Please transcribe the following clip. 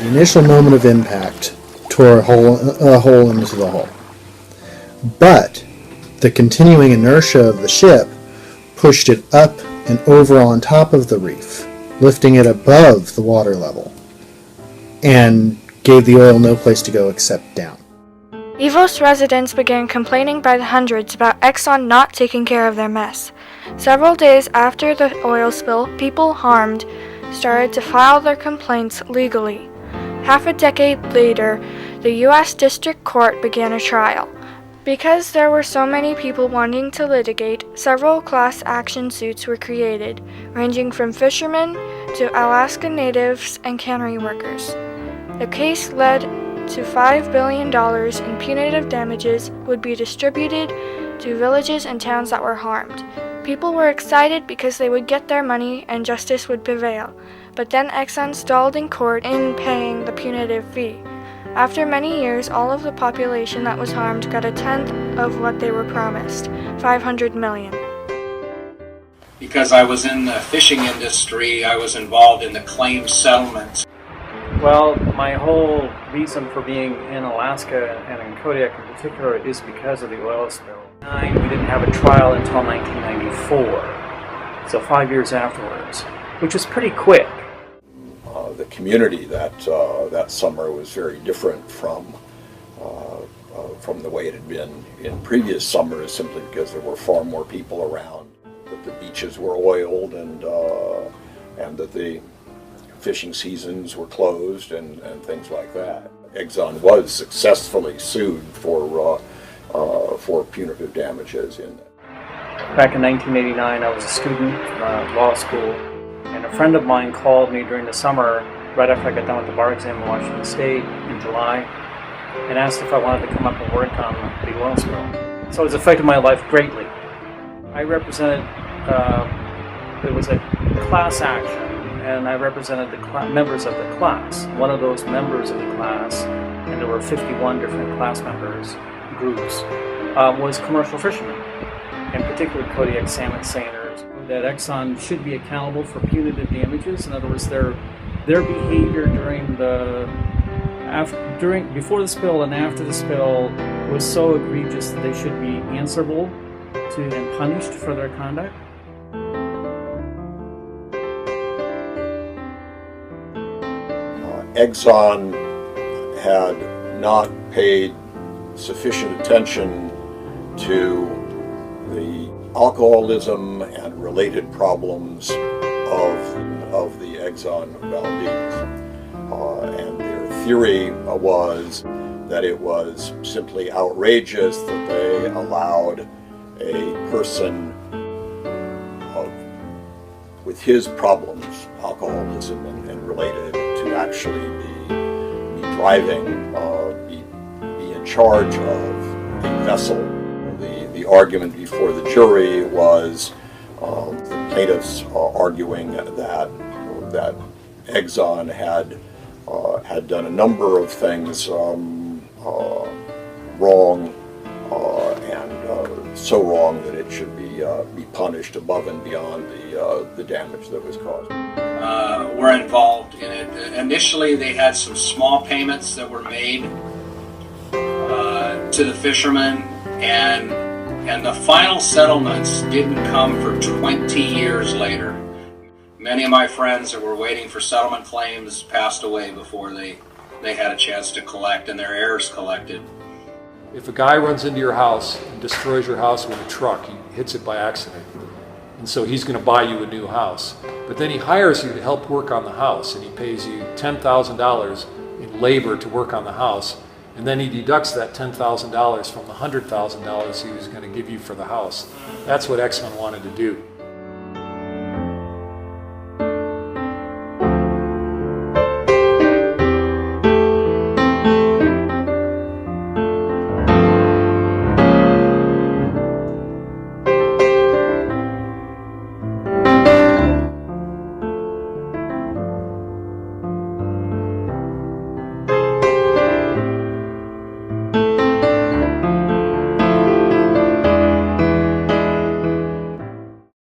The initial moment of impact tore a hole into the hull. But the continuing inertia of the ship pushed it up and over on top of the reef, lifting it above the water level, and gave the oil no place to go except down. EVOS residents began complaining by the hundreds about Exxon not taking care of their mess. Several days after the oil spill, people harmed started to file their complaints legally. Half a decade later, the U.S. District Court began a trial. Because there were so many people wanting to litigate, several class action suits were created, ranging from fishermen to Alaska Natives and cannery workers. The case led to $5 billion in punitive damages would be distributed to villages and towns that were harmed. People were excited because they would get their money and justice would prevail, but then Exxon stalled in court in paying the punitive fee. After many years, all of the population that was harmed got a tenth of what they were promised, $500 million. Because I was in the fishing industry, I was involved in the claim settlements. Well, my whole reason for being in Alaska and in Kodiak in particular is because of the oil spill. We didn't have a trial until 1994, so 5 years afterwards, which was pretty quick. The community that summer was very different from the way it had been in previous summers, simply because there were far more people around. That the beaches were oiled and that the fishing seasons were closed and things like that. Exxon was successfully sued for punitive damages in that. Back in 1989, I was a student in law school, and a friend of mine called me during the summer, right after I got done with the bar exam in Washington State in July, and asked if I wanted to come up and work on the oil spill. So it's affected my life greatly. I represented, there was a class action, and I represented the members of the class. One of those members of the class, and there were 51 different class members, groups, was commercial fishermen, in particular Kodiak salmon seiners. That Exxon should be accountable for punitive damages. In other words, their behavior before the spill and after the spill was so egregious that they should be answerable to and punished for their conduct. Exxon had not paid sufficient attention to the alcoholism and related problems of the Exxon Valdez. And their theory was that it was simply outrageous that they allowed a person with his problems, alcoholism and related, to actually be driving, be in charge of a vessel. The argument before the jury was the plaintiffs arguing that Exxon had done a number of things wrong, and so wrong that it should be punished above and beyond the damage that was caused. Were involved in it. Initially, they had some small payments that were made to the fishermen, and the final settlements didn't come for 20 years later. Many of my friends that were waiting for settlement claims passed away before they had a chance to collect, and their heirs collected. If a guy runs into your house and destroys your house with a truck, he hits it by accident, and so he's going to buy you a new house. But then he hires you to help work on the house, and he pays you $10,000 in labor to work on the house, and then he deducts that $10,000 from the $100,000 he was going to give you for the house. That's what Exxon wanted to do.